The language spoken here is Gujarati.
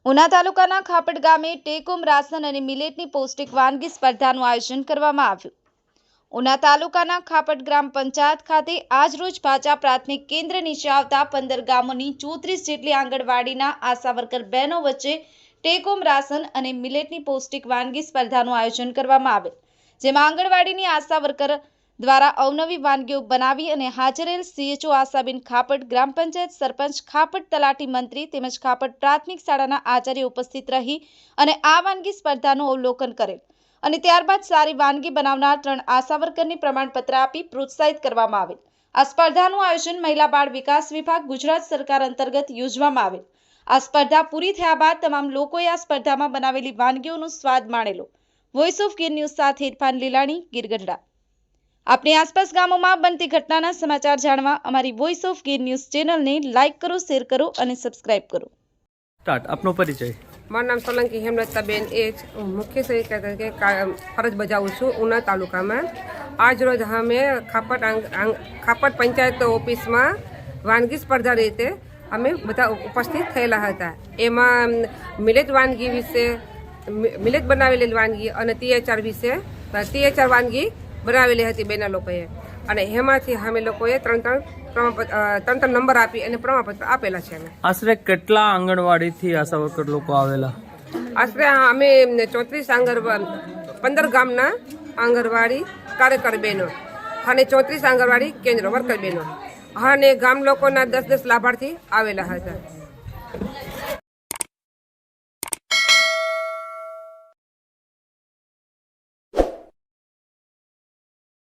ઉના તાલુકાના ખાપડ ગામે ટેકોમ રાશન અને મિલેટની પૌષ્ટિક વાનગી સ્પર્ધાનું આયોજન કરવામાં આવ્યું। ઉના તાલુકાના ખાપડ ગ્રામ પંચાયત ખાતે આજરોજ ભાચા પ્રાથમિક કેન્દ્ર નીચે આવતા 15 ગામોની 34 જેટલી આંગણવાડીના આશા વર્કર બહેનો વચ્ચે ટેકોમ રાશન અને મિલેટની પૌષ્ટિક વાનગી સ્પર્ધાનું આયોજન કરવામાં આવેલ, જેમાં આંગણવાડીની આશા વર્કર દ્વારા અવનવી વાનગીઓ બનાવી અને હાજર રહેલ CHO આશાબેન ખાપડ, ગ્રામ પંચાયત સરપંચ ખાપડ, તલાટી મંત્રી તેમજ ખાપડ પ્રાથમિક શાળાના આચાર્ય ઉપસ્થિત રહી અને આ વાનગી સ્પર્ધાનું અવલોકન કરેલ અને ત્યારબાદ સારી વાનગી બનાવનાર 3 આશા વર્કરને પ્રમાણપત્ર આપી પ્રોત્સાહિત કરવામાં આવેલ। આ સ્પર્ધાનું આયોજન મહિલા બાળ વિકાસ વિભાગ, ગુજરાત સરકાર અંતર્ગત યોજવામાં આવેલ। આ સ્પર્ધા પૂરી થયા બાદ તમામ લોકોએ આ સ્પર્ધામાં બનાવેલી વાનગીઓનો સ્વાદ માણેલો। વોઇસ ઓફ ગીર ન્યૂઝ સાથે ઇરફાન લીલાણી, ગીર ગઢડા। अपनी आसपास गामों में बनती घटना समाचार जानवा हमारी voice of Gir news channel ने लाइक करो, शेर करो और सब्सक्राइब करो। स्टार्ट अपनो परिचय। मार नाम सोलंकी हेमलताबेन एच, मुख्य सेविका तरीके फरज बजावुं छुं उना तालुका में। आज रोज हमें खापट पंचायत ऑफिस में वानगी स्पर्धा रीते अमे बधा उपस्थित थयेला हता। एमां मिलेट वानगी विषे, मिलेट बनावेली वानगी अने THR विषे THR वानगी बनावेली हती बेना लोकोए અને એમાંથી અમે લોકોએ ત્રણ નંબર આપી અને પ્રમાણપત્ર આપેલા છે। આશરે કેટલા આંગણવાડીથી આશા વર્કર લોકો આવેલા? આશરે અમે 15 ગામના આંગણવાડી કાર્યકર બહેનો અને 34 આંગણવાડી કેન્દ્ર વર્કર બહેનો અને ગામ લોકોના 10 લાભાર્થી આવેલા હતા।